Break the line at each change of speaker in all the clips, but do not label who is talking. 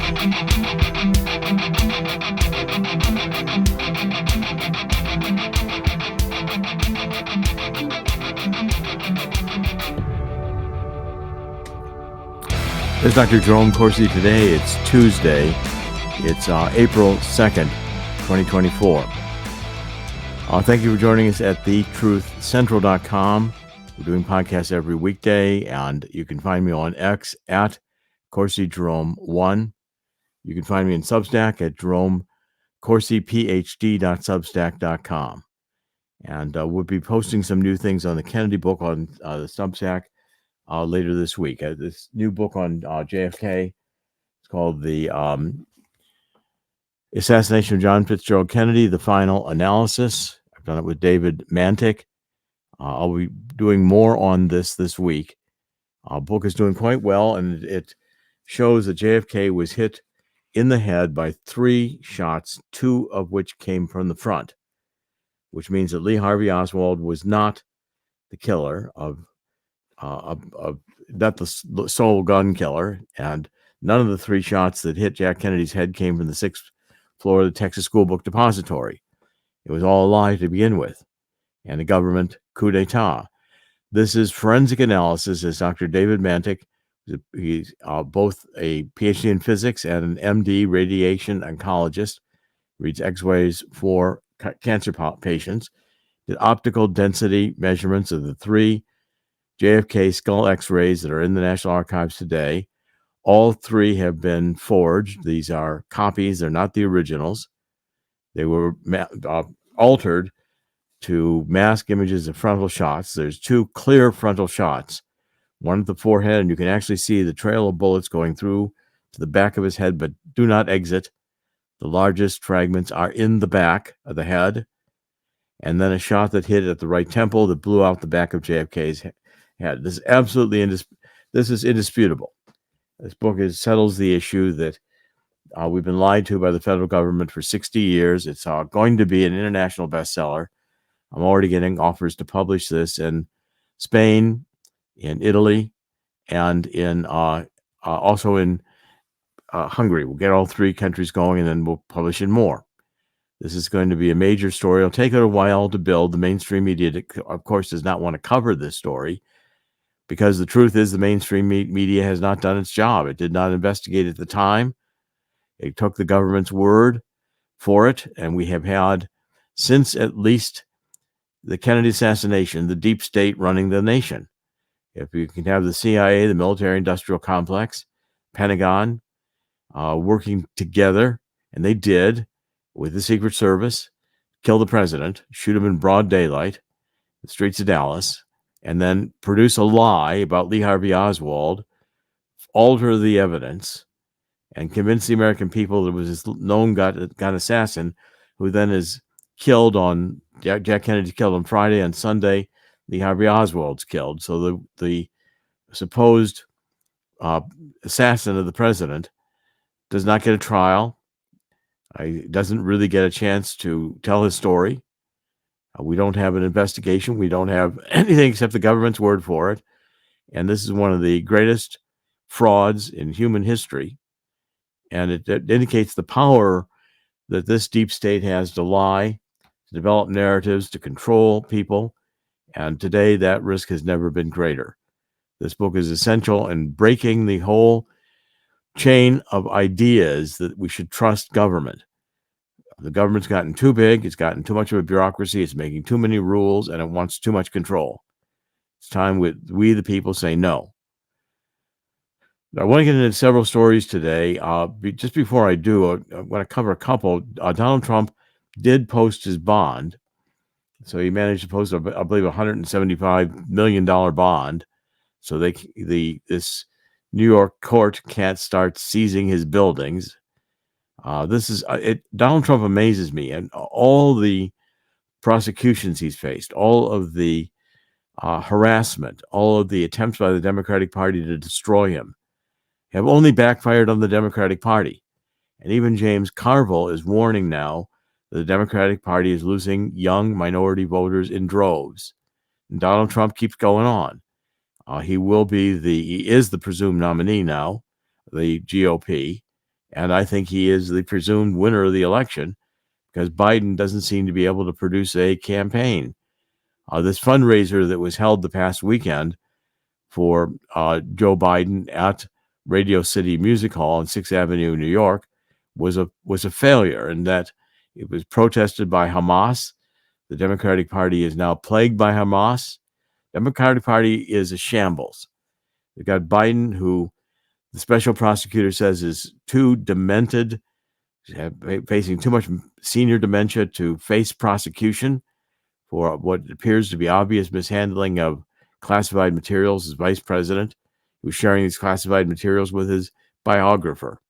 This is Dr. Jerome Corsi. Today, it's Tuesday. It's April 2nd, 2024. Thank you for joining us at thetruthcentral.com. We're doing podcasts every weekday, and you can find me on X at CorsiJerome1. You can find me in Substack at JeromeCorsiPhD.substack.com. And we'll be posting some new things on the Kennedy book on the Substack later this week. This new book on JFK, it's called The Assassination of John Fitzgerald Kennedy, The Final Analysis. I've done it with David Mantik. I'll be doing more on this week. Book is doing quite well, and it shows that JFK was hit in the head by 3 shots, 2 of which came from the front, which means that Lee Harvey Oswald was not the killer not the sole gun killer, and none of the 3 shots that hit Jack Kennedy's head came from the 6th floor of the Texas School Book Depository. It was all a lie to begin with, and a government coup d'etat. This is forensic analysis, as Dr. David Mantik. He's both a PhD in physics and an MD radiation oncologist, reads X-rays for cancer patients, did optical density measurements of the 3 JFK skull X-rays that are in the National Archives today. All 3 have been forged. These are copies. They're not the originals. They were altered to mask images of frontal shots. There's 2 clear frontal shots, one at the forehead, and you can actually see the trail of bullets going through to the back of his head, but do not exit. The largest fragments are in the back of the head, and then a shot that hit at the right temple that blew out the back of JFK's head. This is absolutely indisputable. This book settles the issue that we've been lied to by the federal government for 60 years. It's going to be an international bestseller. I'm already getting offers to publish this in Spain, in Italy, and in also in Hungary. We'll get all 3 countries going, and then we'll publish in more. This is going to be a major story. It'll take it a while to build. The mainstream media, of course, does not want to cover this story, because the truth is the mainstream media has not done its job. It did not investigate at the time. It took the government's word for it, and we have had, since at least the Kennedy assassination, the deep state running the nation. If you can have the CIA, the military-industrial complex, Pentagon, working together, and they did, with the Secret Service, kill the president, shoot him in broad daylight, the streets of Dallas, and then produce a lie about Lee Harvey Oswald, alter the evidence, and convince the American people that it was this known gun assassin who then is killed on, Jack Kennedy's killed on Friday. On Sunday, Lee Harvey Oswald's killed. So the supposed assassin of the president does not get a trial. He doesn't really get a chance to tell his story. We don't have an investigation. We don't have anything except the government's word for it. And this is one of the greatest frauds in human history. And it indicates the power that this deep state has to lie, to develop narratives, to control people. And today, that risk has never been greater. This book is essential in breaking the whole chain of ideas that we should trust government. The government's gotten too big. It's gotten too much of a bureaucracy. It's making too many rules, and it wants too much control. It's time we, the people, say no. I want to get into several stories today. Just before I do, I want to cover a couple. Donald Trump did post his bond. So he managed to post, I believe, $175 million bond. So this New York court can't start seizing his buildings. Donald Trump amazes me, and all the prosecutions he's faced, all of the harassment, all of the attempts by the Democratic Party to destroy him have only backfired on the Democratic Party. And even James Carville is warning now that the Democratic Party is losing young minority voters in droves. And Donald Trump keeps going on. He is the presumed nominee now, the GOP. And I think he is the presumed winner of the election because Biden doesn't seem to be able to produce a campaign. This fundraiser that was held the past weekend for Joe Biden at Radio City Music Hall in 6th Avenue, New York, was a failure, in that it was protested by Hamas. The Democratic Party is now plagued by Hamas. The Democratic Party is a shambles. They've got Biden, who the special prosecutor says is too demented, facing too much senior dementia to face prosecution for what appears to be obvious mishandling of classified materials as vice president, who was sharing these classified materials with his biographer,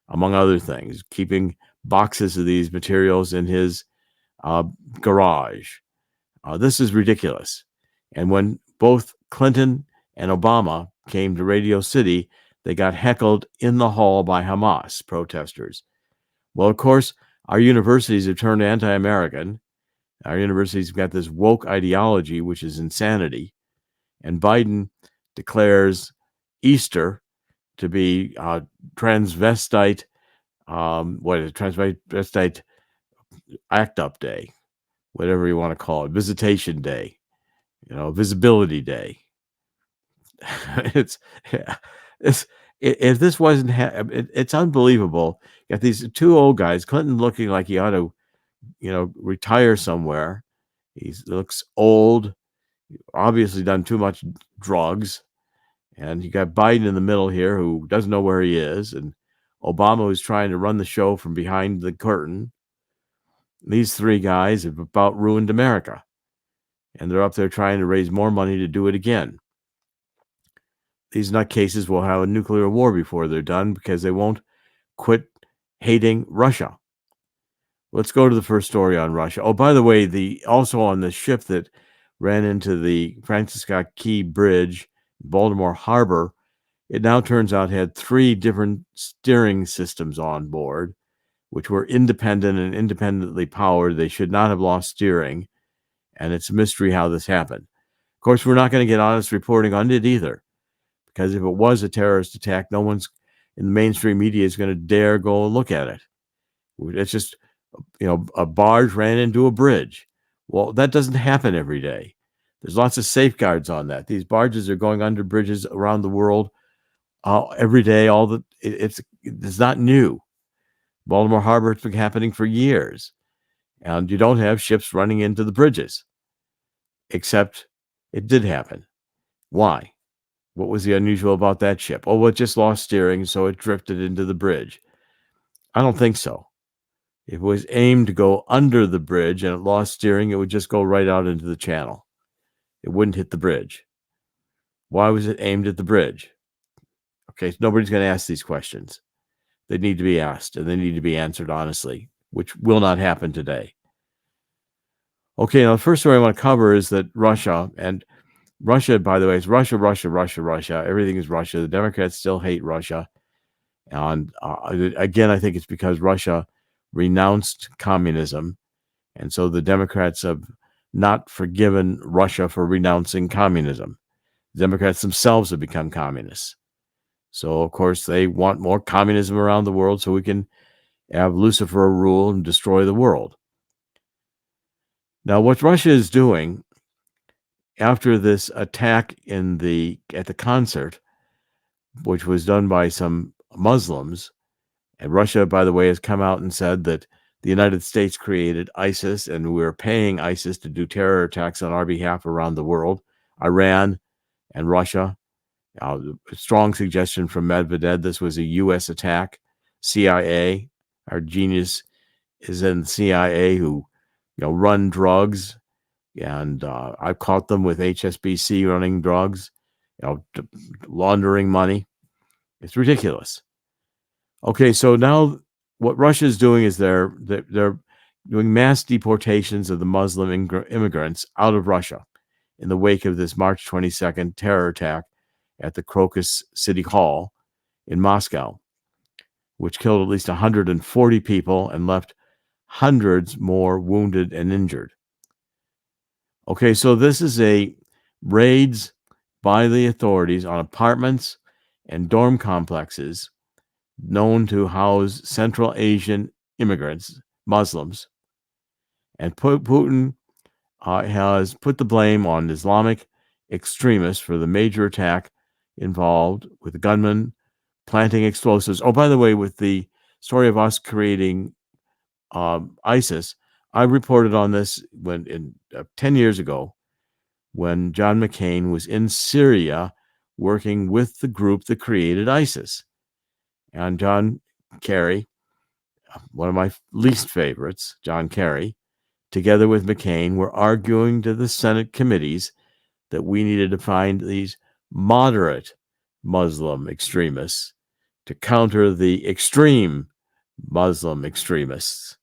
among other things, keeping boxes of these materials in his garage. This is ridiculous. And when both Clinton and Obama came to Radio City, they got heckled in the hall by Hamas protesters. Well, of course, our universities have turned anti-American. Our universities have got this woke ideology, which is insanity. And Biden declares Easter to be transvestite, transvestite act up day, whatever you want to call it, visitation day, visibility day. If this wasn't, it's unbelievable. You got these two old guys, Clinton looking like he ought to, retire somewhere. He looks old, obviously done too much drugs. And you got Biden in the middle here, who doesn't know where he is, and Obama, who's trying to run the show from behind the curtain. These three guys have about ruined America, and they're up there trying to raise more money to do it again. These nutcases will have a nuclear war before they're done because they won't quit hating Russia. Let's go to the first story on Russia. Oh, by the way, also on the ship that ran into the Francis Scott Key Bridge, Baltimore Harbor, it now turns out had 3 different steering systems on board, which were independent and independently powered. They should not have lost steering, and it's a mystery how this happened. Of course, we're not going to get honest reporting on it either, because if it was a terrorist attack, no one's in the mainstream media is going to dare go and look at it. It's just, a barge ran into a bridge. Well, that doesn't happen every day. There's lots of safeguards on that. These barges are going under bridges around the world every day. It's not new. Baltimore Harbor, it's been happening for years, and you don't have ships running into the bridges. Except it did happen. Why? What was the unusual about that ship? Oh, well, it just lost steering, so it drifted into the bridge. I don't think so. If it was aimed to go under the bridge and it lost steering, it would just go right out into the channel. It wouldn't hit the bridge. Why was it aimed at the bridge? Okay, so nobody's going to ask these questions. They need to be asked, and they need to be answered honestly, which will not happen today. Okay, now the first story I want to cover is that Russia, by the way, is Russia. Everything is Russia. The Democrats still hate Russia. And again, I think it's because Russia renounced communism. And so the Democrats have not forgiven Russia for renouncing communism. The Democrats themselves have become communists. So, of course, they want more communism around the world so we can have Lucifer rule and destroy the world. Now, what Russia is doing after this attack at the concert, which was done by some Muslims, and Russia, by the way, has come out and said that the United States created ISIS and we're paying ISIS to do terror attacks on our behalf around the world. Iran and Russia. A strong suggestion from Medvedev. This was a U.S. attack. CIA, our genius is in the CIA who, run drugs, and I've caught them with HSBC running drugs, laundering money. It's ridiculous. Okay, so now what Russia is doing is they're doing mass deportations of the Muslim immigrants out of Russia in the wake of this March 22nd terror attack at the Crocus City Hall in Moscow, which killed at least 140 people and left hundreds more wounded and injured. Okay, so this is raids by the authorities on apartments and dorm complexes known to house Central Asian immigrants, Muslims. And Putin has put the blame on Islamic extremists for the major attack involved with the gunmen planting explosives. Oh, by the way, with the story of us creating ISIS, I reported on this 10 years ago when John McCain was in Syria working with the group that created ISIS. And John Kerry, one of my least favorites, John Kerry, together with McCain, were arguing to the Senate committees that we needed to find these moderate Muslim extremists to counter the extreme Muslim extremists,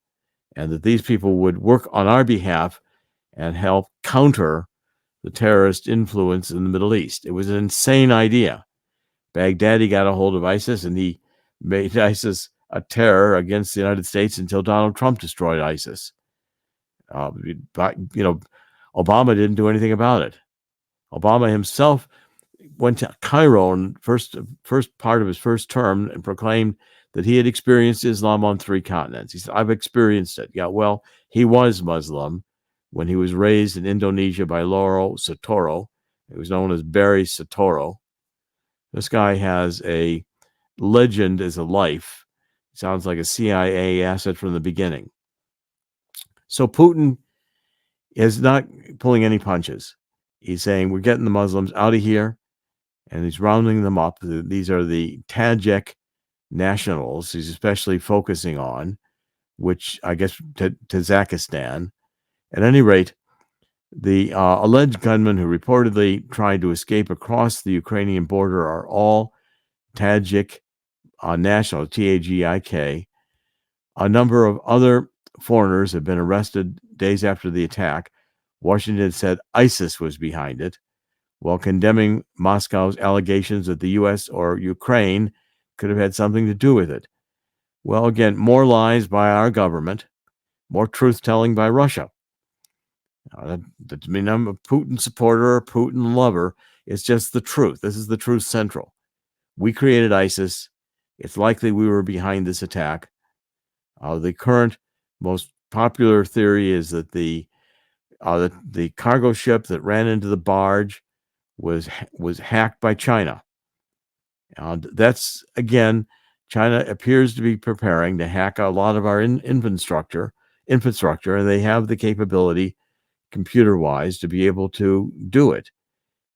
and that these people would work on our behalf and help counter the terrorist influence in the Middle East. It was an insane idea. Baghdadi got a hold of ISIS, and he made ISIS a terror against the United States until Donald Trump destroyed ISIS. Obama didn't do anything about it. Obama himself went to Cairo in first part of his first term and proclaimed that he had experienced Islam on 3 continents. He said, I've experienced it. Yeah, well, he was Muslim when he was raised in Indonesia by Loro Soetoro. It was known as Barry Soetoro. This guy has a legend as a life. Sounds like a CIA asset from the beginning. So Putin is not pulling any punches. He's saying, we're getting the Muslims out of here, and he's rounding them up. These are the Tajik nationals he's especially focusing on, which I guess Tajikistan. At any rate, the alleged gunmen who reportedly tried to escape across the Ukrainian border are all Tajik nationals, Tagik. A number of other foreigners have been arrested days after the attack. Washington said ISIS was behind it, while condemning Moscow's allegations that the U.S. or Ukraine could have had something to do with it. Well, again, more lies by our government, more truth-telling by Russia. That doesn't mean I'm a Putin supporter or Putin lover. It's just the truth. This is the truth central. We created ISIS. It's likely we were behind this attack. The current most popular theory is that the cargo ship that ran into the barge was hacked by China. That's, again, China appears to be preparing to hack a lot of our infrastructure, and they have the capability, computer-wise, to be able to do it.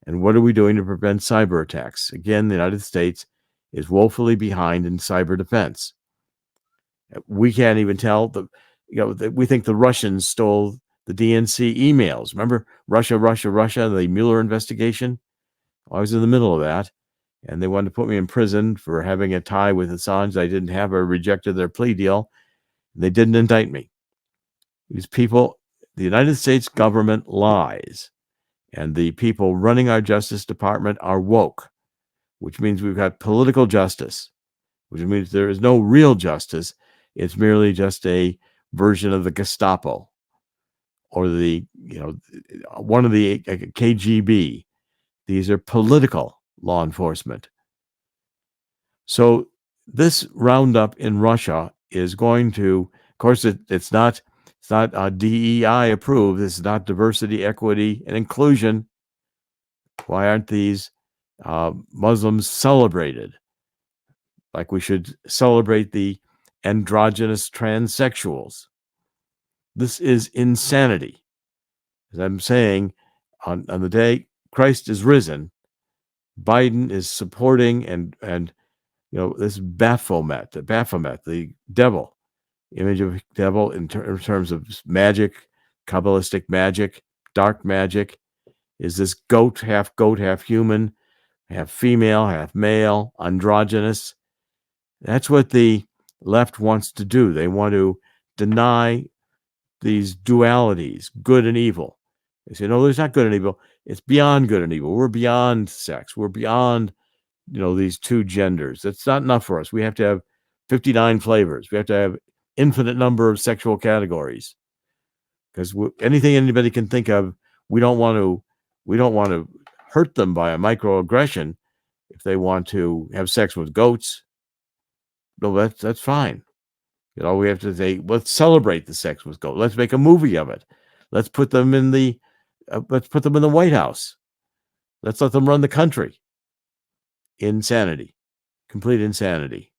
And what are we doing to prevent cyber attacks? Again, the United States is woefully behind in cyber defense. We can't even tell we think the Russians stole the DNC emails. Remember Russia, the Mueller investigation? I was in the middle of that, and they wanted to put me in prison for having a tie with Assange. I didn't have. I rejected their plea deal. They didn't indict me. These people, the United States government lies, and the people running our Justice Department are woke, which means we've got political justice, which means there is no real justice. It's merely just a version of the Gestapo or one of the KGB. These are political law enforcement. So this roundup in Russia is going to, of course, it's not DEI approved. It's not diversity, equity, and inclusion. Why aren't these Muslims celebrated? Like we should celebrate the androgynous transsexuals. This is insanity. As I'm saying, on the day Christ is risen, Biden is supporting and this Baphomet, the devil, image of devil in terms of magic, Kabbalistic magic, dark magic, is this half goat, half human, half female, half male, androgynous. That's what the left wants to do. They want to deny these dualities, good and evil. They say, no, there's not good and evil. It's beyond good and evil. We're beyond sex. We're beyond, these two genders. That's not enough for us. We have to have 59 flavors. We have to have infinite number of sexual categories. Because anything anybody can think of, we don't want to hurt them by a microaggression if they want to have sex with goats. no, that's fine. We have to say, let's celebrate the sex with gold. Let's make a movie of it. Let's put them in the White House. Let's let them run the country. Insanity, complete insanity.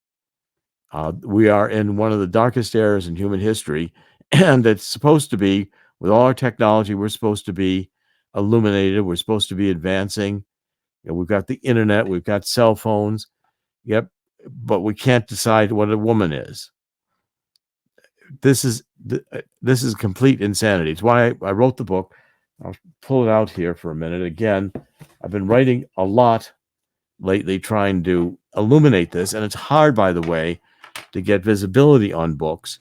We are in one of the darkest eras in human history, and it's supposed to be, with all our technology, we're supposed to be illuminated. We're supposed to be advancing. We've got the internet. We've got cell phones. Yep, but we can't decide what a woman is. This is complete insanity. It's why I wrote the book. I'll pull it out here for a minute. Again, I've been writing a lot lately trying to illuminate this, and it's hard, by the way, to get visibility on books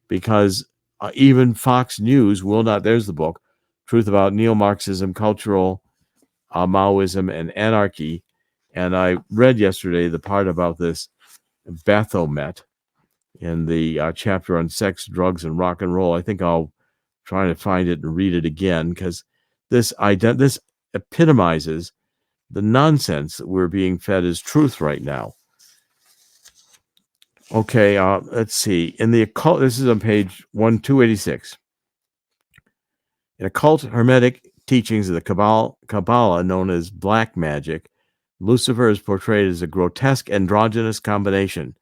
because even Fox News will not. There's the book, Truth About Neo-Marxism, Cultural Maoism, and Anarchy. And I read yesterday the part about this Baphomet in the chapter on sex, drugs, and rock and roll. I think I'll try to find it and read it again because this epitomizes the nonsense that we're being fed as truth right now. Okay, let's see. In the occult, this is on page 286. In occult hermetic teachings of the Kabbalah, known as black magic, Lucifer is portrayed as a grotesque androgynous combination,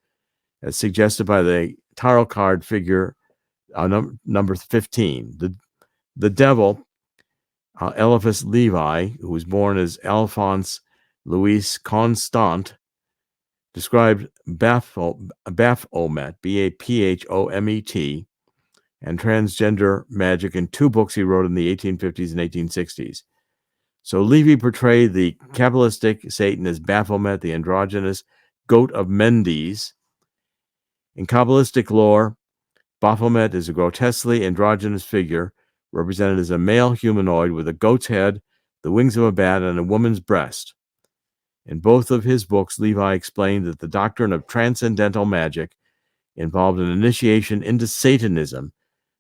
as suggested by the tarot card figure number 15. The devil, Eliphas Levi, who was born as Alphonse Louis Constant, described Baphomet, Baphomet, and transgender magic in two books he wrote in the 1850s and 1860s. So Levy portrayed the Kabbalistic Satan as Baphomet, the androgynous goat of Mendes. In Kabbalistic lore, Baphomet is a grotesquely androgynous figure represented as a male humanoid with a goat's head, the wings of a bat, and a woman's breast. In both of his books, Levi explained that the doctrine of transcendental magic involved an initiation into Satanism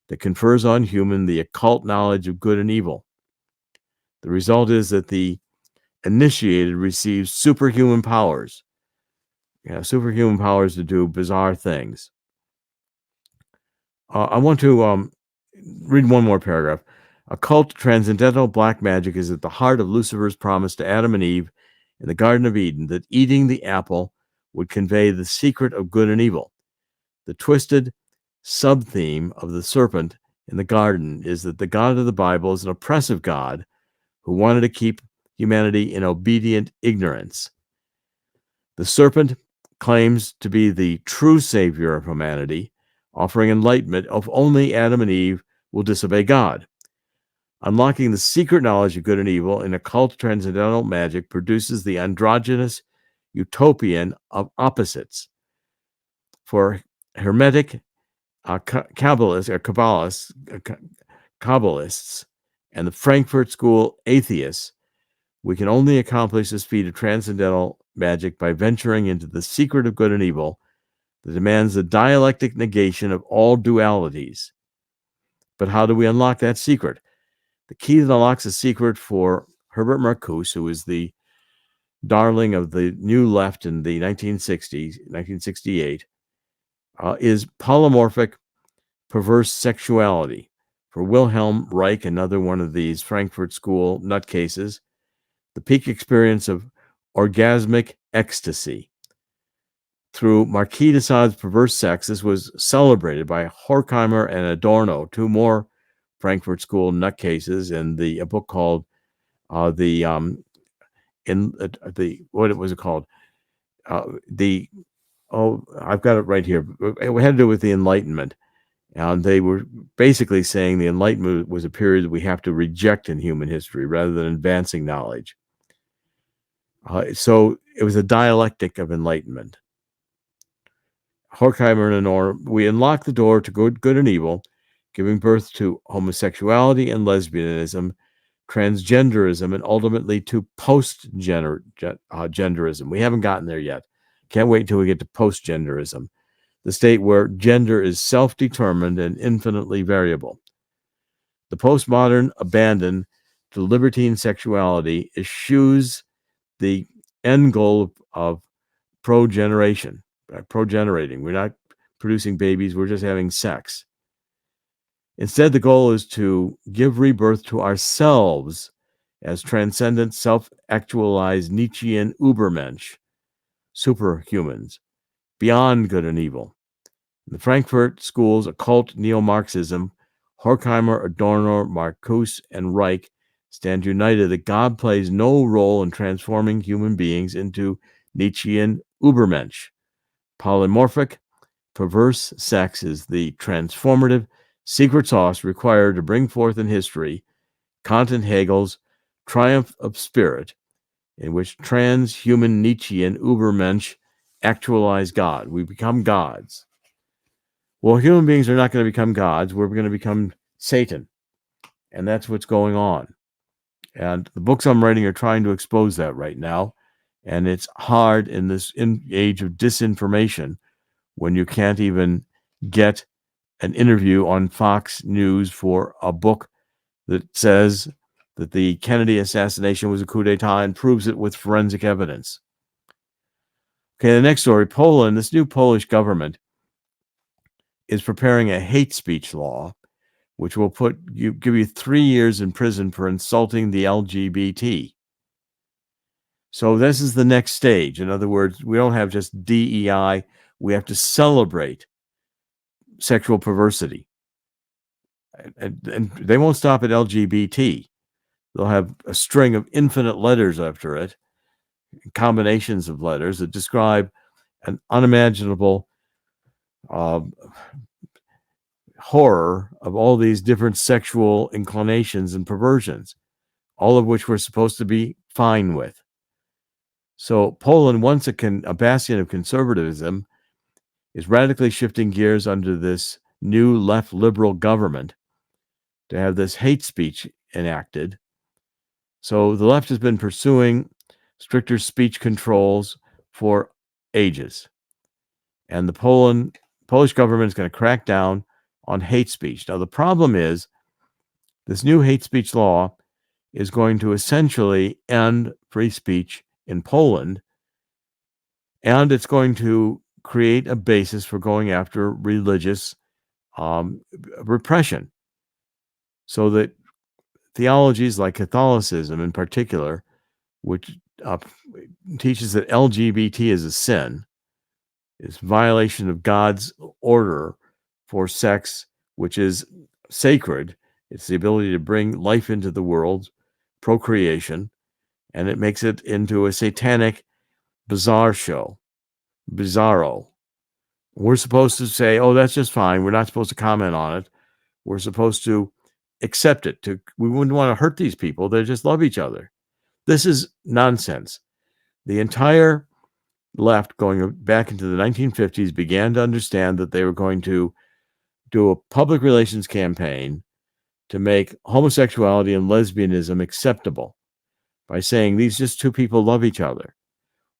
that confers on human the occult knowledge of good and evil. The result is that the initiated receives superhuman powers. Superhuman powers to do bizarre things. I want to read one more paragraph. Occult transcendental black magic is at the heart of Lucifer's promise to Adam and Eve in the Garden of Eden that eating the apple would convey the secret of good and evil. The twisted sub-theme of the serpent in the garden is that the God of the Bible is an oppressive God who wanted to keep humanity in obedient ignorance. The serpent claims to be the true savior of humanity, offering enlightenment if only Adam and Eve will disobey God. Unlocking the secret knowledge of good and evil in occult transcendental magic produces the androgynous utopian of opposites. For Hermetic Kabbalists, and the Frankfurt School atheists, we can only accomplish this feat of transcendental magic by venturing into the secret of good and evil that demands the dialectic negation of all dualities. But how do we unlock that secret? The key that unlocks the secret for Herbert Marcuse, who is the darling of the New Left in the 1960s, 1968, is polymorphic perverse sexuality. For Wilhelm Reich, another one of these Frankfurt School nutcases, the peak experience of orgasmic ecstasy. Through Marquis de Sade's perverse sex, this was celebrated by Horkheimer and Adorno, two more Frankfurt School nutcases, in a book called what was it called? I've got it right here. It had to do with the Enlightenment. And they were basically saying the Enlightenment was a period that we have to reject in human history rather than advancing knowledge. So it was a dialectic of enlightenment. Horkheimer and Adorno, we unlock the door to good and evil, giving birth to homosexuality and lesbianism, transgenderism, and ultimately to post-genderism. We haven't gotten there yet. Can't wait until we get to post-genderism, the state where gender is self-determined and infinitely variable. The postmodern abandon to libertine sexuality eschews the end goal of progeneration, progenerating. We're not producing babies. We're just having sex. Instead, the goal is to give rebirth to ourselves as transcendent, self-actualized Nietzschean Übermensch, superhumans, beyond good and evil. In the Frankfurt School's occult Neomarxism, Horkheimer, Adorno, Marcuse, and Reich stand united that God plays no role in transforming human beings into Nietzschean Übermensch. Polymorphic, perverse sex is the transformative secret sauce required to bring forth in history Kant and Hegel's triumph of spirit, in which transhuman Nietzschean Übermensch actualize God. We become gods. Well, human beings are not going to become gods. We're going to become Satan. And that's what's going on. And the books I'm writing are trying to expose that right now. And it's hard in this age of disinformation when you can't even get an interview on Fox News for a book that says that the Kennedy assassination was a coup d'etat and proves it with forensic evidence. Okay, the next story, Poland, this new Polish government is preparing a hate speech law, which will give you 3 years in prison for insulting the LGBT. So this is the next stage. In other words, we don't have just DEI. We have to celebrate sexual perversity. And they won't stop at LGBT. They'll have a string of infinite letters after it, combinations of letters that describe an unimaginable horror of all these different sexual inclinations and perversions, all of which we're supposed to be fine with. So Poland, once a bastion of conservatism, is radically shifting gears under this new left liberal government to have this hate speech enacted. So the left has been pursuing stricter speech controls for ages. And the Polish government is going to crack down on hate speech. Now, the problem is this new hate speech law is going to essentially end free speech in Poland, and it's going to create a basis for going after religious repression. So that theologies like Catholicism in particular, which teaches that LGBT is a sin, is violation of God's order for sex, which is sacred. It's the ability to bring life into the world, procreation, and it makes it into a satanic bizarre show, bizarro. We're supposed to say, oh, that's just fine. We're not supposed to comment on it. We're supposed to accept it. We wouldn't want to hurt these people. They just love each other. This is nonsense. The entire left, going back into the 1950s, began to understand that they were going to do a public relations campaign to make homosexuality and lesbianism acceptable by saying these just two people love each other.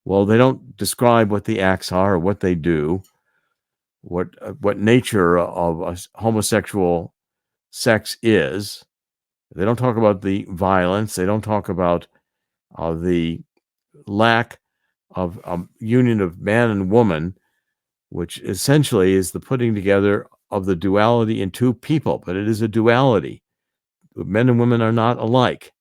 Well, they don't describe what the acts are or what they do, what nature of a homosexual sex is. They don't talk about the violence. They don't talk about the lack of union of man and woman, which essentially is the putting together of the duality in two people. But it is a duality. Men and women are not alike.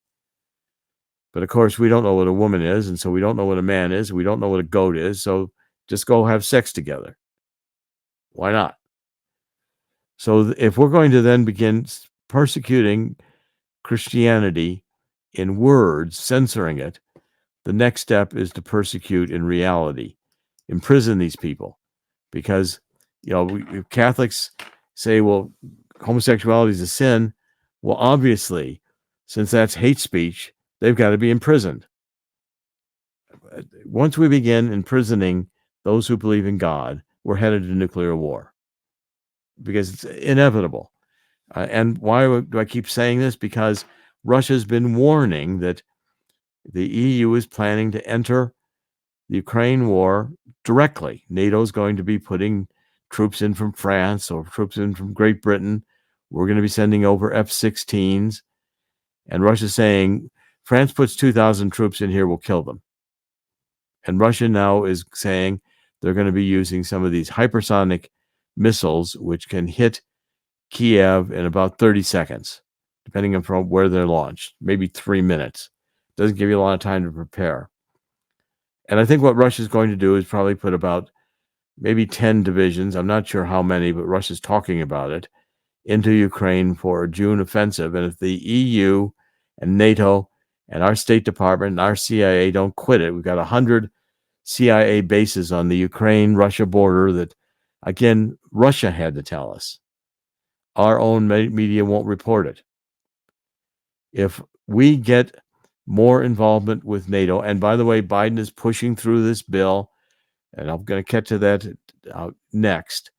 But of course, we don't know what a woman is, and so we don't know what a man is. We don't know what a goat is. So just go have sex together. Why not? So if we're going to then begin persecuting Christianity in words, censoring it, the next step is to persecute in reality, imprison these people. Because, Catholics say, well, homosexuality is a sin. Well, obviously, since that's hate speech, they've got to be imprisoned. Once we begin imprisoning those who believe in God, we're headed to nuclear war because it's inevitable. And why do I keep saying this? Because Russia's been warning that the EU is planning to enter the Ukraine war directly. NATO is going to be putting troops in from France or troops in from Great Britain. We're going to be sending over F-16s. And Russia's saying, France puts 2,000 troops in here, we'll kill them. And Russia now is saying, they're going to be using some of these hypersonic missiles, which can hit Kiev in about 30 seconds, depending on from where they're launched, maybe 3 minutes. Doesn't give you a lot of time to prepare. And I think what Russia's going to do is probably put about maybe 10 divisions, I'm not sure how many, but Russia's talking about it, into Ukraine for a June offensive. And if the EU and NATO and our State Department and our CIA don't quit it, we've got 100 CIA bases on the Ukraine-Russia border that, again, Russia had to tell us. Our own media won't report it. If we get more involvement with NATO, and by the way, Biden is pushing through this bill, and I'm going to get to that next.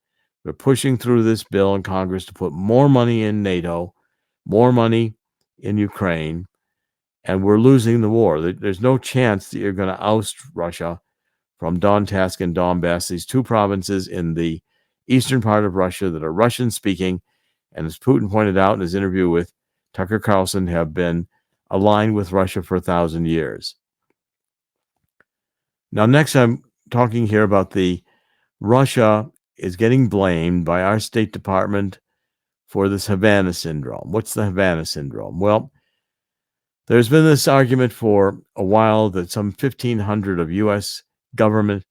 We're pushing through this bill in Congress to put more money in NATO, more money in Ukraine, and we're losing the war. There's no chance that you're going to oust Russia from Donetsk and Donbass, these two provinces in the eastern part of Russia that are Russian-speaking, and as Putin pointed out in his interview with Tucker Carlson, have been aligned with Russia for 1,000 years. Now, next I'm talking here about Russia is getting blamed by our State Department for this Havana syndrome. What's the Havana syndrome? Well, there's been this argument for a while that some 1,500 of U.S. government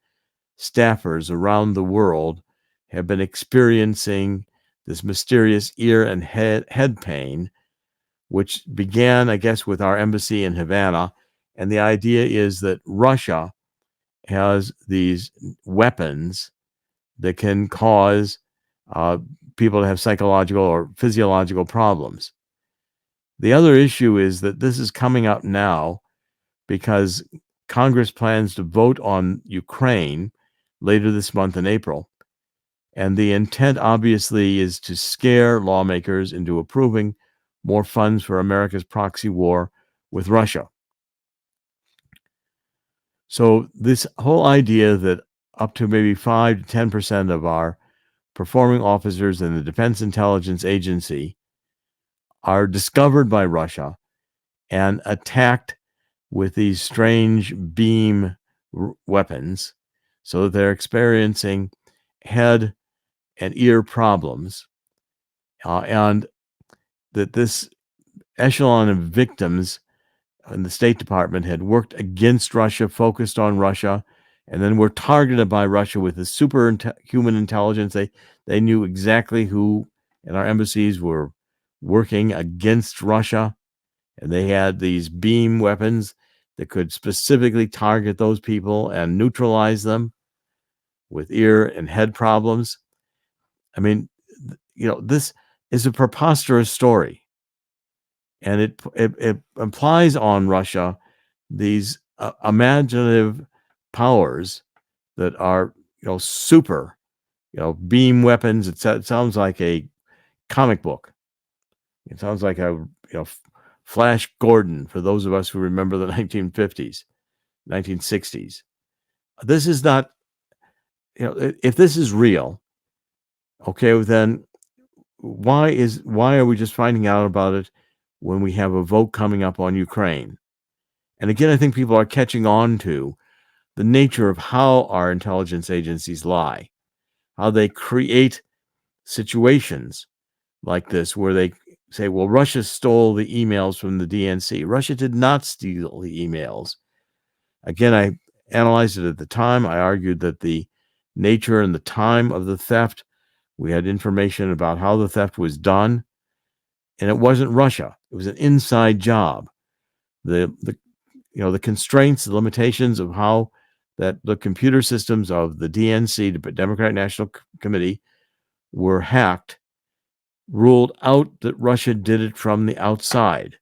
staffers around the world have been experiencing this mysterious ear and head pain, which began, I guess, with our embassy in Havana. And the idea is that Russia has these weapons that can cause people to have psychological or physiological problems. The other issue is that this is coming up now because Congress plans to vote on Ukraine later this month in April. And the intent, obviously, is to scare lawmakers into approving more funds for America's proxy war with Russia. So this whole idea that up to maybe 5 to 10% of our performing officers in the Defense Intelligence Agency are discovered by Russia and attacked with these strange beam weapons so that they're experiencing head and ear problems, and that this echelon of victims in the State Department had worked against Russia, focused on Russia, and then were targeted by Russia with this superhuman intelligence. They knew exactly who in our embassies were working against Russia, and they had these beam weapons that could specifically target those people and neutralize them with ear and head problems. I mean, this is a preposterous story, and it implies on Russia these imaginative powers that are super, beam weapons. It sounds like a comic book. It sounds like a Flash Gordon for those of us who remember the 1950s, 1960s. This is not, if this is real, okay, then why are we just finding out about it when we have a vote coming up on Ukraine? And again, I think people are catching on to the nature of how our intelligence agencies lie, how they create situations like this where they say, well, Russia stole the emails from the DNC. Russia did not steal the emails. Again, I analyzed it at the time. I argued that the nature and the time of the theft, we had information about how the theft was done, and it wasn't Russia. It was an inside job. The constraints, the limitations of how that the computer systems of the DNC, the Democratic National Committee, were hacked, ruled out that Russia did it from the outside.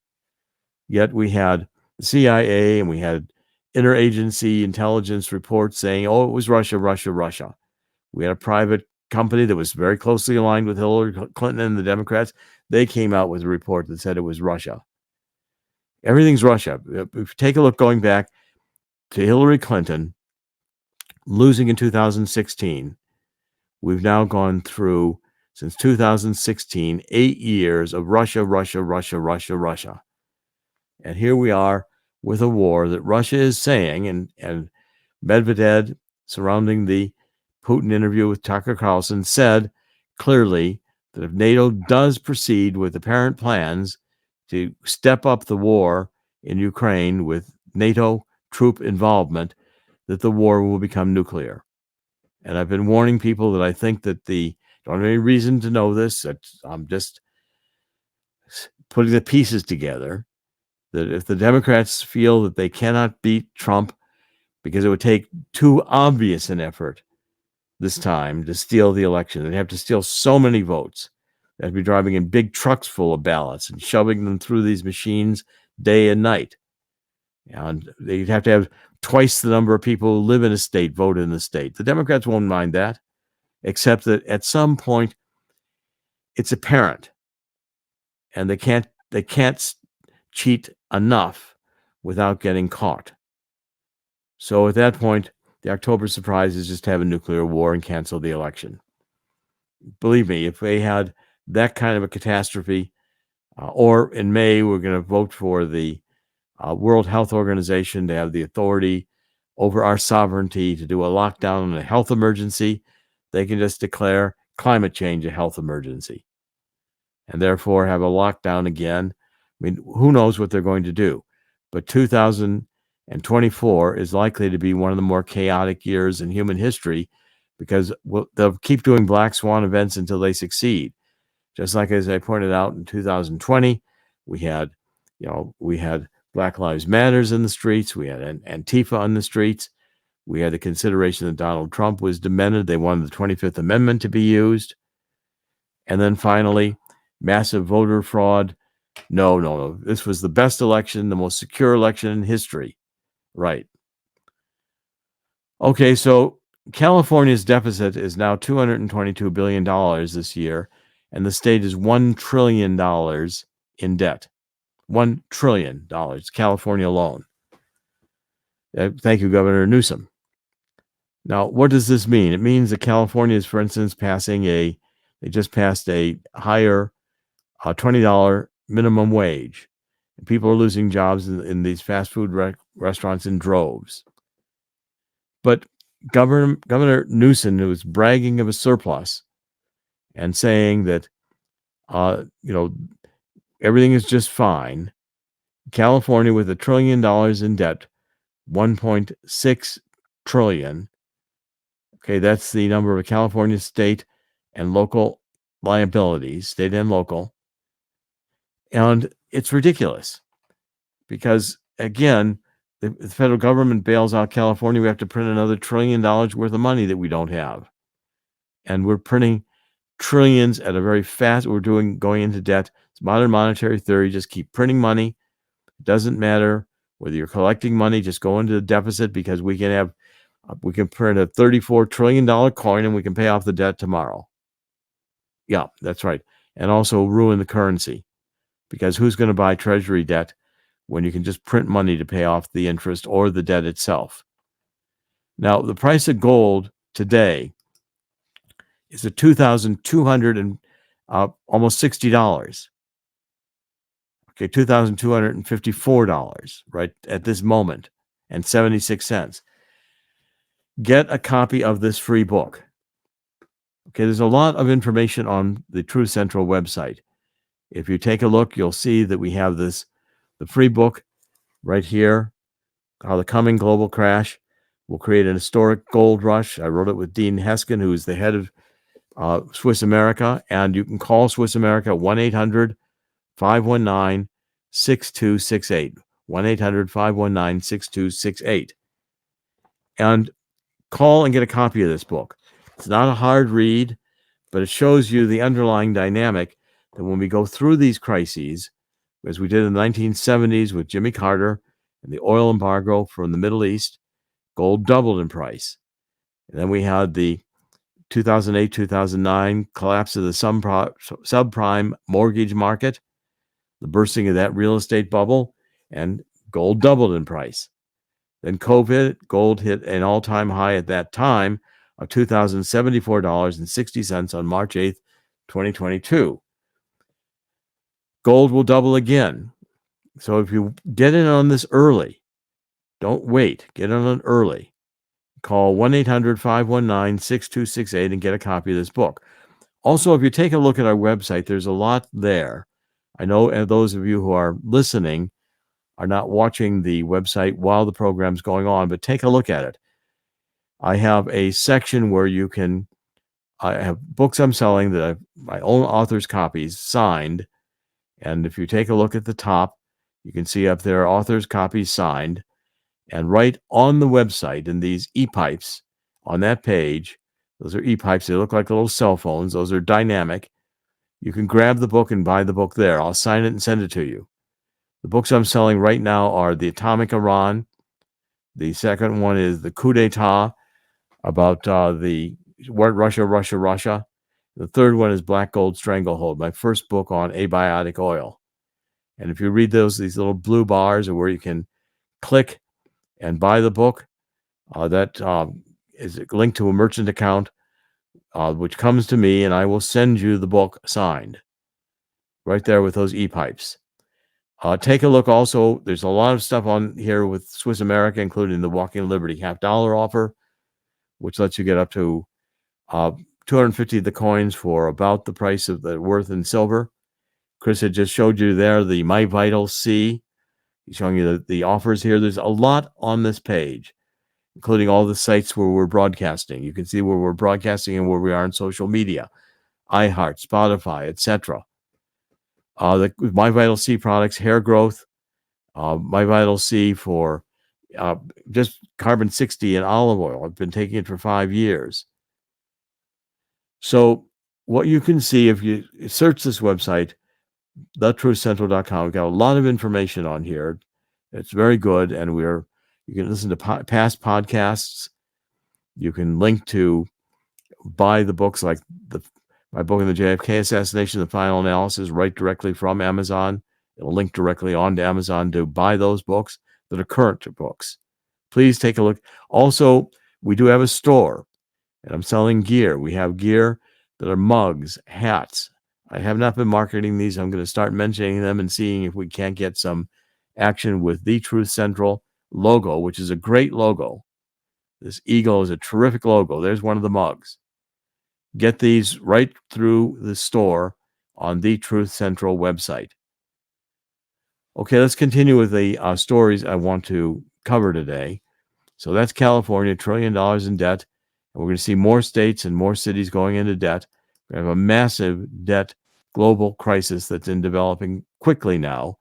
Yet we had the CIA and we had interagency intelligence reports saying, oh, it was Russia, Russia, Russia. We had a private company that was very closely aligned with Hillary Clinton and the Democrats. They came out with a report that said it was Russia. Everything's Russia. If you take a look going back to Hillary Clinton losing in 2016, we've now gone through, since 2016, 8 years of Russia, Russia, Russia, Russia, Russia. And here we are with a war that Russia is saying, and Medvedev surrounding the Putin interview with Tucker Carlson, said clearly that if NATO does proceed with apparent plans to step up the war in Ukraine with NATO troop involvement, that the war will become nuclear. And I've been warning people that I think that don't have any reason to know this. I'm just putting the pieces together, that if the Democrats feel that they cannot beat Trump because it would take too obvious an effort this time to steal the election, they'd have to steal so many votes. They'd be driving in big trucks full of ballots and shoving them through these machines day and night. And they'd have to have twice the number of people who live in a state vote in the state. The Democrats won't mind that, except that at some point it's apparent, and they can't cheat enough without getting caught. So at that point, the October surprise is just to have a nuclear war and cancel the election. Believe me, if they had that kind of a catastrophe, or in May, we're going to vote for the World Health Organization to have the authority over our sovereignty to do a lockdown and a health emergency, they can just declare climate change a health emergency and therefore have a lockdown again. I mean, who knows what they're going to do? But 2024 is likely to be one of the more chaotic years in human history, because they'll keep doing black swan events until they succeed. Just like, as I pointed out, in 2020, we had Black Lives Matters in the streets. We had Antifa on the streets. We had the consideration that Donald Trump was demented. They wanted the 25th Amendment to be used. And then finally, massive voter fraud. No. This was the best election, the most secure election in history. Right. Okay, so California's deficit is now $222 billion this year, and the state is $1 trillion in debt. $1 trillion, California alone. Thank you, Governor Newsom. Now, what does this mean? It means that California is, for instance, they just passed a higher $20 minimum wage. And people are losing jobs in these fast food restaurants in droves. But Governor Newsom, who was bragging of a surplus and saying that, everything is just fine. California, with $1 trillion in debt, 1.6 trillion. Okay, that's the number of California state and local liabilities, state and local. And it's ridiculous because, again, the federal government bails out California. We have to print another $1 trillion worth of money that we don't have. And we're printing trillions at a very fast, going into debt. It's modern monetary theory. Just keep printing money. It doesn't matter whether you're collecting money, just go into the deficit, because we can print a $34 trillion coin and we can pay off the debt tomorrow. Yeah, that's right. And also ruin the currency, because who's going to buy treasury debt when you can just print money to pay off the interest or the debt itself? Now, the price of gold today is at $2,200 and almost $60. Okay, $2,254 right at this moment, and 76 cents. Get a copy of this free book. Okay, there's a lot of information on the Truth Central website. If you take a look, you'll see that we have the free book right here, How the Coming Global Crash Will Create an Historic Gold Rush. I wrote it with Dean Heskin, who is the head of Swiss America, and you can call Swiss America 1-800-519-6268, 1-800-519-6268, and call and get a copy of this book. It's not a hard read, but it shows you the underlying dynamic that when we go through these crises, as we did in the 1970s with Jimmy Carter and the oil embargo from the Middle East, gold doubled in price. And then we had the 2008-2009 collapse of the subprime mortgage market, the bursting of that real estate bubble, and gold doubled in price. Then COVID, gold hit an all-time high at that time of $2,074.60 on March 8th, 2022. Gold will double again. So if you get in on this early, don't wait, get in on it early. call 1-800-519-6268 and get a copy of this book. Also, if you take a look at our website, there's a lot there. I know those of you who are listening are not watching the website while the program's going on, but take a look at it. I have a section where I have books I'm selling that I've my own author's copies signed. And if you take a look at the top, you can see up there author's copies signed. And right on the website in these e-pipes on that page, those are e-pipes. They look like little cell phones. Those are dynamic. You can grab the book and buy the book there. I'll sign it and send it to you. The books I'm selling right now are The Atomic Iran. The second one is The Coup d'etat, about the Russia. The third one is Black Gold Stranglehold, my first book on abiotic oil. And if you read these little blue bars are where you can click and buy the book. That is linked to a merchant account, which comes to me, and I will send you the book signed right there with those e-pipes. Take a look also. There's a lot of stuff on here with Swiss America, including the Walking Liberty $50 offer, which lets you get up to 250 of the coins for about the price of the worth in silver. Chris had just showed you there the My Vital C. He's showing you the offers here. There's a lot on this page, including all the sites where we're broadcasting. You can see where we're broadcasting and where we are on social media, iHeart, Spotify, etc. The My Vital C products, hair growth, My Vital C for just carbon 60 and olive oil. I've been taking it for 5 years. So what you can see if you search this website, thetruthcentral.com, we've got a lot of information on here. It's very good, and you can listen to past podcasts. You can link to buy the books like my book on the JFK assassination, The Final Analysis, right directly from Amazon. It'll link directly onto Amazon to buy those books that are current books. Please take a look. Also, we do have a store, and I'm selling gear. We have gear that are mugs, hats. I have not been marketing these. I'm going to start mentioning them and seeing if we can't get some action with the Truth Central logo, which is a great logo. This eagle is a terrific logo. There's one of the mugs. Get these right through the store on the Truth Central website. Okay, let's continue with the stories I want to cover today. So that's California, $1 trillion in debt. And we're going to see more states and more cities going into debt. We have a massive debt global crisis that's developing quickly now.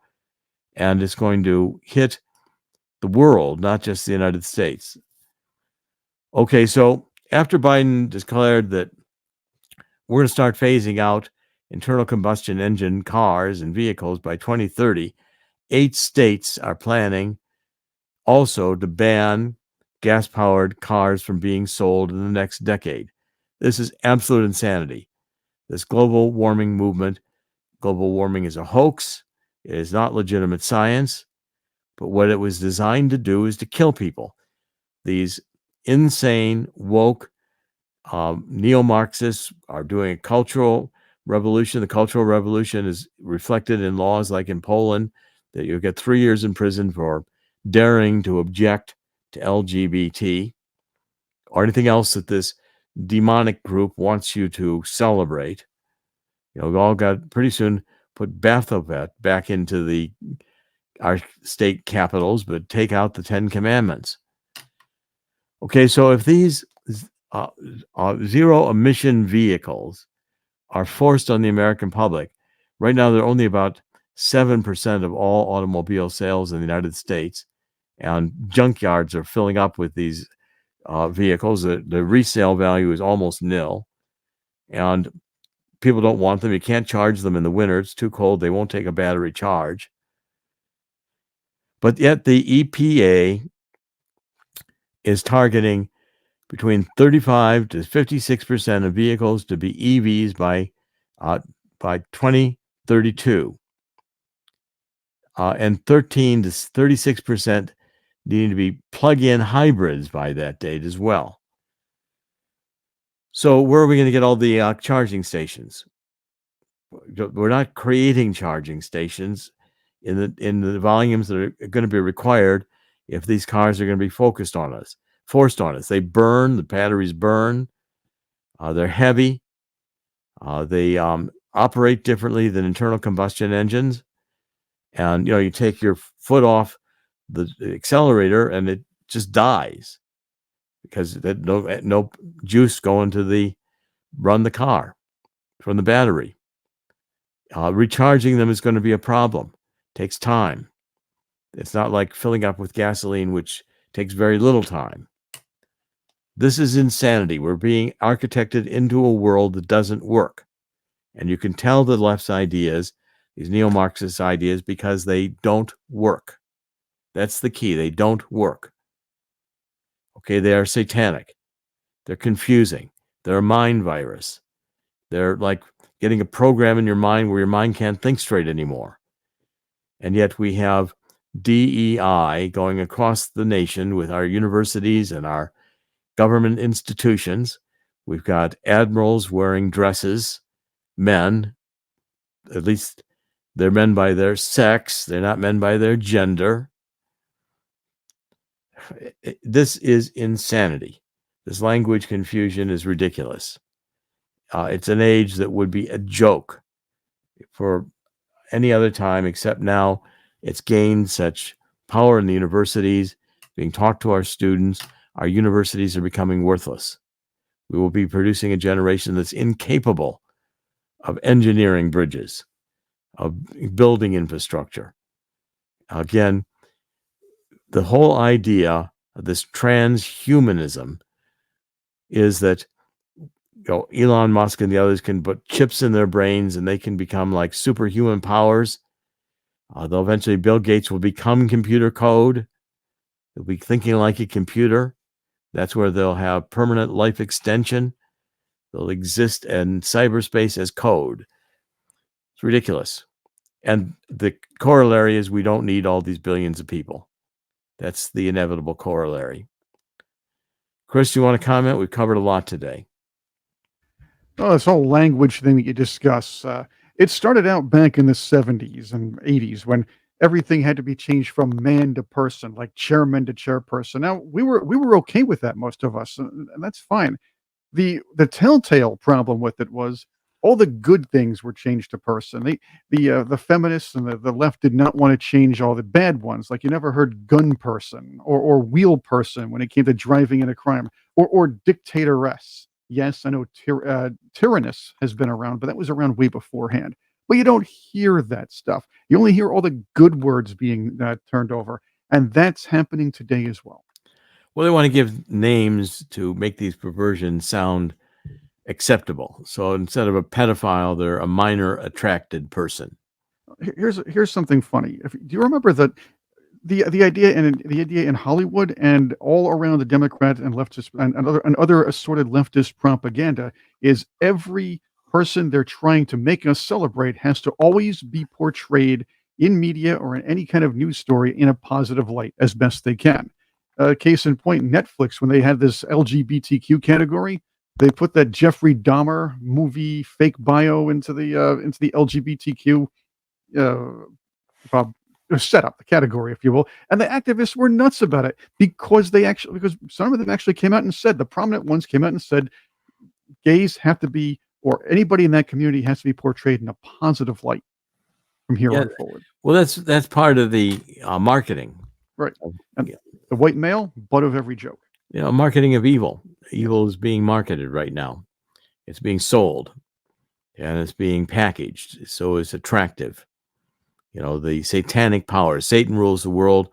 And it's going to hit the world, not just the United States. Okay, so after Biden declared that we're going to start phasing out internal combustion engine cars and vehicles by 2030, 8 states are planning also to ban gas-powered cars from being sold in the next decade. This is absolute insanity. This global warming movement, global warming is a hoax. It is not legitimate science. But what it was designed to do is to kill people. These insane, woke, neo-Marxists are doing a cultural revolution. The cultural revolution is reflected in laws like in Poland that you get 3 years in prison for daring to object to LGBT or anything else that this demonic group wants you to celebrate. We've all got pretty soon put Baphomet back into our state capitals, but take out the 10 Commandments. Okay, so if these zero emission vehicles are forced on the American public, right now they're only about 7% of all automobile sales in the United States, and junkyards are filling up with these vehicles. The resale value is almost nil, and people don't want them. You can't charge them in the winter. It's too cold. They won't take a battery charge. But yet the EPA is targeting between 35 to 56% of vehicles to be EVs by 2032, and 13 to 36% needing to be plug-in hybrids by that date as well. So where are we going to get all the charging stations? We're not creating charging stations in the volumes that are going to be required if these cars are going to be focused on us. forced on us. They burn, the batteries burn, they're heavy, they operate differently than internal combustion engines. And, you take your foot off the accelerator and it just dies because no juice going to run the car from the battery. Recharging them is going to be a problem. It takes time. It's not like filling up with gasoline, which takes very little time. This is insanity. We're being architected into a world that doesn't work. And you can tell the left's ideas, these neo-Marxist ideas, because they don't work. That's the key. They don't work. Okay, they are satanic. They're confusing. They're a mind virus. They're like getting a program in your mind where your mind can't think straight anymore. And yet we have DEI going across the nation with our universities and our government institutions. We've got admirals wearing dresses, men, at least they're men by their sex. They're not men by their gender. This is insanity. This language confusion is ridiculous. It's an age that would be a joke for any other time, except now it's gained such power in the universities, being taught to our students. Our universities are becoming worthless. We will be producing a generation that's incapable of engineering bridges, of building infrastructure. Again, the whole idea of this transhumanism is that Elon Musk and the others can put chips in their brains and they can become like superhuman powers. They'll eventually, Bill Gates will become computer code. They'll be thinking like a computer. That's where they'll have permanent life extension. They'll exist in cyberspace as code. It's ridiculous. And the corollary is we don't need all these billions of people. That's the inevitable corollary. Chris, do you want to comment? We've covered a lot today.
Oh, this whole language thing that you discuss, it started out back in the 70s and 80s when everything had to be changed from man to person, like chairman to chairperson. Now, we were okay with that, most of us, and that's fine. The telltale problem with it was all the good things were changed to person. The feminists and the left did not want to change all the bad ones. Like you never heard gun person or wheel person when it came to driving in a crime or dictatoress. Yes, I know tyrannous has been around, but that was around way beforehand. But you don't hear that stuff. You only hear all the good words being turned over, and that's happening today as well.
Well, they want to give names to make these perversions sound acceptable. So instead of a pedophile, they're a minor attracted person.
Here's something funny. Do you remember that the idea in Hollywood and all around the Democrat and leftist and other assorted leftist propaganda is every person they're trying to make us celebrate has to always be portrayed in media or in any kind of news story in a positive light as best they can. Case in point, Netflix, when they had this LGBTQ category, they put that Jeffrey Dahmer movie fake bio into the LGBTQ uh, setup, the category, if you will. And the activists were nuts about it because some of them actually came out and said, the prominent ones came out and said, gays have to be, or anybody in that community has to be portrayed in a positive light from here on forward.
Well, that's part of the marketing.
Right. And the white male, butt of every joke.
Marketing of evil. Evil is being marketed right now. It's being sold and it's being packaged. So it's attractive. The satanic power. Satan rules the world.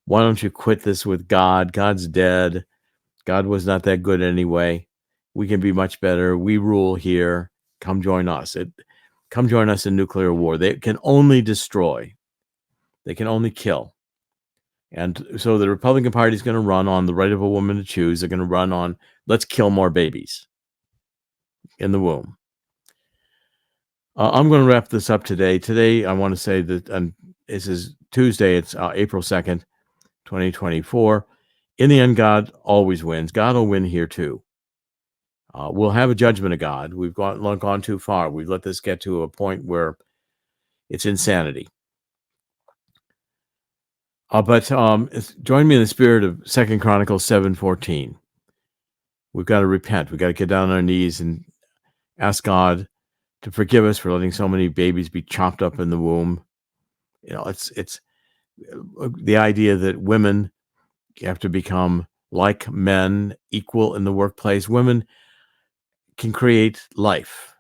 Why don't you quit this with God? God's dead. God was not that good anyway. We can be much better. We rule here. Come join us. Come join us in nuclear war. They can only destroy. They can only kill. And so the Republican Party is going to run on the right of a woman to choose. They're going to run on, let's kill more babies in the womb. I'm going to wrap this up today. Today, I want to say that this is Tuesday. It's April 2nd, 2024. In the end, God always wins. God will win here too. We'll have a judgment of God. We've gone too far. We've let this get to a point where it's insanity. But join me in the spirit of 2 Chronicles 7:14. We've got to repent. We've got to get down on our knees and ask God to forgive us for letting so many babies be chopped up in the womb. It's the idea that women have to become like men, equal in the workplace. Women can create life.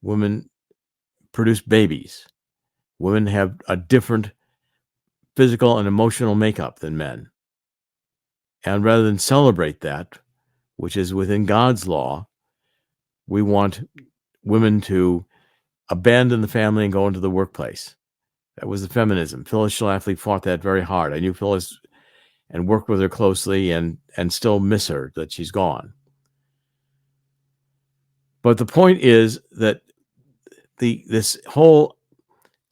Women produce babies. Women have a different physical and emotional makeup than men. And rather than celebrate that, which is within God's law, we want women to abandon the family and go into the workplace. That was the feminism. Phyllis Schlafly fought that very hard. I knew Phyllis and worked with her closely and still miss her that she's gone. But the point is that this whole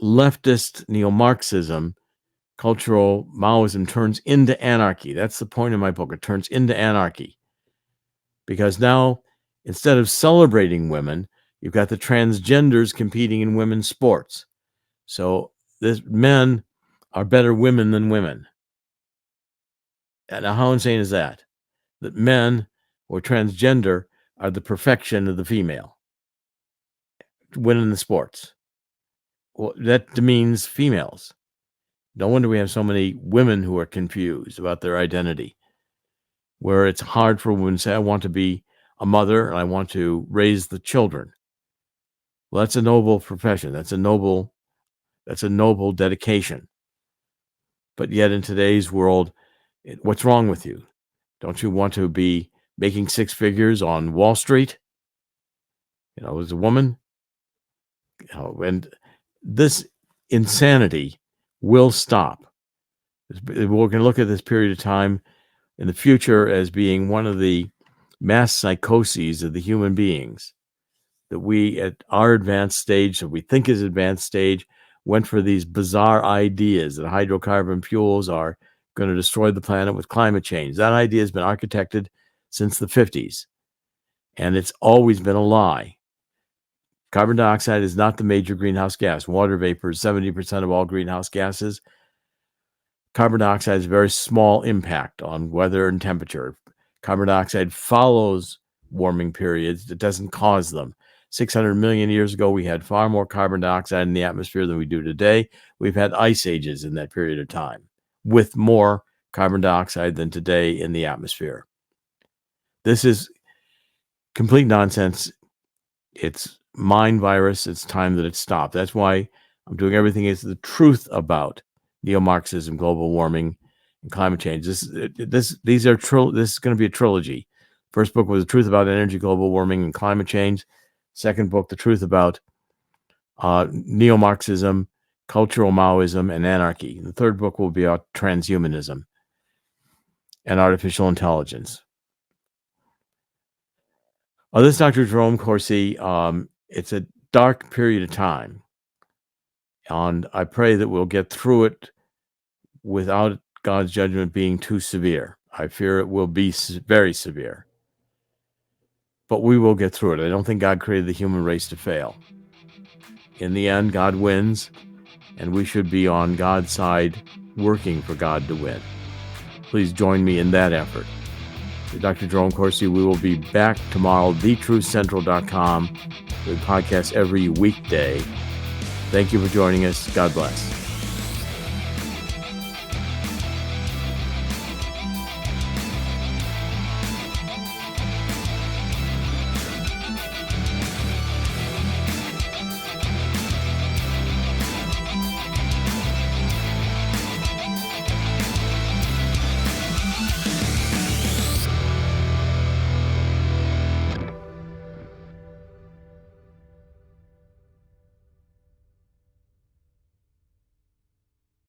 leftist Neomarxism, cultural Maoism, turns into anarchy. That's the point of my book. It turns into anarchy. Because now, instead of celebrating women, you've got the transgenders competing in women's sports. So men are better women than women. And now, how insane is that? That men or transgender are the perfection of the female, winning the sports. Well, that demeans females. No wonder we have so many women who are confused about their identity, where it's hard for women to say, I want to be a mother and I want to raise the children. Well, that's a noble profession. That's a noble dedication. But yet in today's world, what's wrong with you? Don't you want to be making six figures on Wall Street? As a woman? And this insanity will stop. We're going to look at this period of time in the future as being one of the mass psychoses of the human beings, that we at our advanced stage, that we think is advanced stage, went for these bizarre ideas that hydrocarbon fuels are going to destroy the planet with climate change. That idea has been architected since the 50s, and it's always been a lie. Carbon dioxide is not the major greenhouse gas. Water vapor is 70% of all greenhouse gases. Carbon dioxide has a very small impact on weather and temperature. Carbon dioxide follows warming periods. It doesn't cause them. 600 million years ago, we had far more carbon dioxide in the atmosphere than we do today. We've had ice ages in that period of time with more carbon dioxide than today in the atmosphere. This is complete nonsense. It's mind virus. It's time that it stopped. That's why I'm doing everything is the truth about Neo-Marxism, global warming, and climate change. This is going to be a trilogy. First book was the truth about energy, global warming, and climate change. Second book, the truth about Neo-Marxism, cultural Maoism, and anarchy. The third book will be about transhumanism and artificial intelligence. This is Dr. Jerome Corsi. It's a dark period of time, and I pray that we'll get through it without God's judgment being too severe. I fear it will be very severe. But we will get through it. I don't think God created the human race to fail. In the end, God wins, and we should be on God's side, working for God to win. Please join me in that effort. Dr. Jerome Corsi, we will be back tomorrow, thetruthcentral.com. We podcast every weekday. Thank you for joining us. God bless.